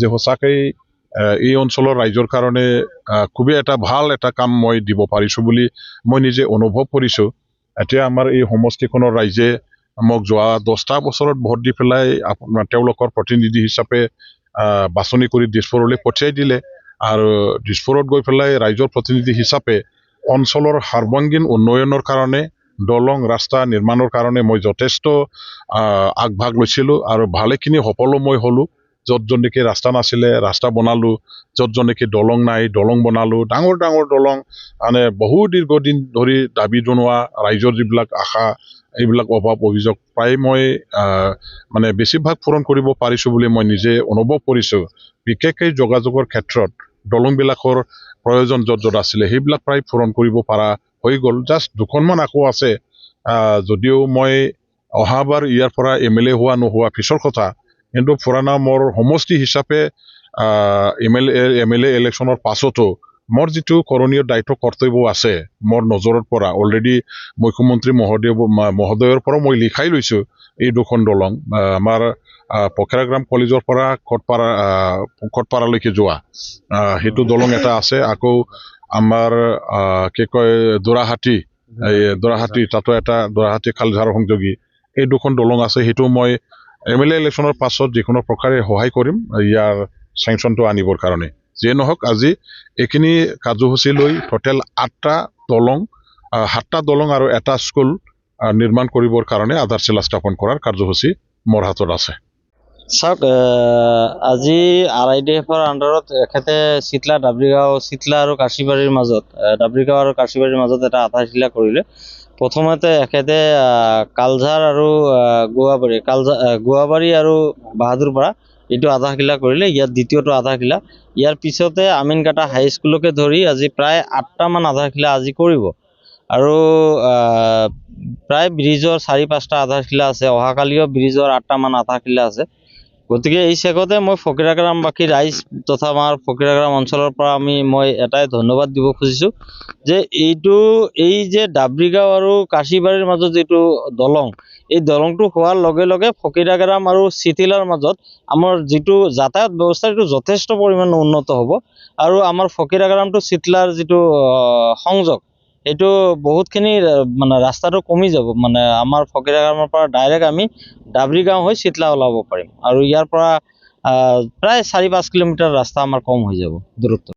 যে সঁচাকৈ এই অঞ্চলৰ ৰাইজৰ কাৰণে খুবেই এটা ভাল এটা কাম মই দিব পাৰিছোঁ বুলি মই নিজে অনুভৱ কৰিছোঁ। এতিয়া আমাৰ এই সমষ্টিখনৰ ৰাইজে মোক যোৱা 10টা বছৰত ভোট দি পেলাই তেওঁলোকৰ প্ৰতিনিধি হিচাপে বাছনি কৰি দিছপুৰলৈ পঠিয়াই দিলে আৰু দিছপুৰত গৈ পেলাই ৰাইজৰ প্ৰতিনিধি হিচাপে অঞ্চলৰ সৰ্বাংগীন উন্নয়নৰ কাৰণে দলং ৰাস্তা নিৰ্মাণৰ কাৰণে মই যথেষ্ট আগভাগ লৈছিলোঁ আৰু ভালেখিনি সফলো মই হ'লোঁ। য'ত নেকি ৰাস্তা নাছিলে ৰাস্তা বনালোঁ, য'ত নেকি দলং নাই দলং বনালোঁ, ডাঙৰ ডাঙৰ দলং মানে বহু দীৰ্ঘদিন ধৰি দাবী জনোৱা ৰাইজৰ যিবিলাক আশা এইবিলাক অভাৱ অভিযোগ প্ৰায় মই মানে বেছিভাগ পূৰণ কৰিব পাৰিছোঁ বুলি মই নিজে অনুভৱ কৰিছোঁ। বিশেষকৈ যোগাযোগৰ ক্ষেত্ৰত দলংবিলাকৰ প্ৰয়োজন য'ত আছিলে সেইবিলাক প্ৰায় পূৰণ কৰিব পৰা হৈ গ'ল। জাষ্ট দুখনমান আকৌ আছে, যদিও মই অহাবাৰ ইয়াৰ পৰা MLA হোৱা নোহোৱা পিছৰ কথা, কিন্তু পুৰণা মোৰ সমষ্টি হিচাপে MLA ইলেকশ্যনৰ পাছতো মোৰ যিটো কৰণীয় দায়িত্ব কৰ্তব্য আছে মোৰ নজৰৰ পৰা অলৰেডি মুখ্যমন্ত্ৰী মহোদয়ৰ পৰা মই লিখাই লৈছোঁ। এই দুখন দলং আমাৰ পখৰাগ্ৰাম কলেজৰ পৰা কটপাৰালৈকে যোৱা সেইটো দলং এটা আছে। আকৌ আমাৰ কি কয় দৰাহাটী তাতো এটা দৰাহাটী খালঝাৰ সংযোগী এই দুখন দলং আছে। সেইটো মই MLA ইলেকশ্যনৰ পাছত যিকোনো প্ৰকাৰে সহায় কৰিম ইয়াৰ চেংচনটো আনিবৰ কাৰণে। যিয়ে নহওক আজি এইখিনি কাৰ্যসূচী লৈ টোটেল 8টা দলং আৰু এটা স্কুল নিৰ্মাণ কৰিবৰ কাৰণে আধাৰশিলা স্থাপন কৰাৰ কাৰ্যসূচী মোৰ হাতত আছে। চাওক, আজি RIDFৰ আণ্ডাৰত এখেতে চিতলা আৰু কাশীবাৰীৰ মাজত ডাবৰিগাঁও আৰু কাশীবাৰীৰ মাজত এটা আধাৰশিলা কৰিলে। প্ৰথমতে এখেতে কালঝাৰ আৰু গুৱাবাৰী আৰু বাহাদুৰপাৰা এইটো আধাৰশিলা কৰিলে, ইয়াত দ্বিতীয়টো আধাৰশিলা। ইয়াৰ পিছতে আমিনকাটা হাইস্কুলকে ধৰি আজি প্ৰায় 8টামান আধাৰশিলা আজি কৰিব আৰু প্ৰায় ব্ৰিজৰ 4-5টা আধাৰশিলা আছে। অহাকালিও ব্ৰিজৰ 8টামান আধাৰশিলা আছে। গতিকে এই চেগতে মই ফকীৰাগ্ৰামবাসী ৰাইজ তথা আমাৰ ফকীৰাগ্ৰাম অঞ্চলৰ পৰা মই এটাই ধন্যবাদ দিব খুজিছোঁ যে এই যে ডাবৰিগাঁও আৰু কাশীবাৰীৰ মাজত যিটো দলং, এই দলংটো হোৱাৰ লগে লগে ফকীৰাগ্ৰাম আৰু চিতিলাৰ মাজত আমাৰ যিটো যাতায়াত ব্যৱস্থা এইটো যথেষ্ট পৰিমাণে উন্নত হ'ব আৰু আমাৰ ফকীৰাগ্ৰামটো চিতলাৰ যিটো সংযোগ এইটো বহুতখিনি মানে ৰাস্তাটো কমি যাব। মানে আমাৰ ফকীৰাগ্ৰামৰ পৰা ডাইৰেক্ট আমি ডাবৰিগাঁও হৈ চিতলা ওলাব পাৰিম আৰু ইয়াৰ পৰা প্ৰায় 4-5 কিলোমিটাৰ ৰাস্তা আমাৰ কম হৈ যাব দূৰত্ব।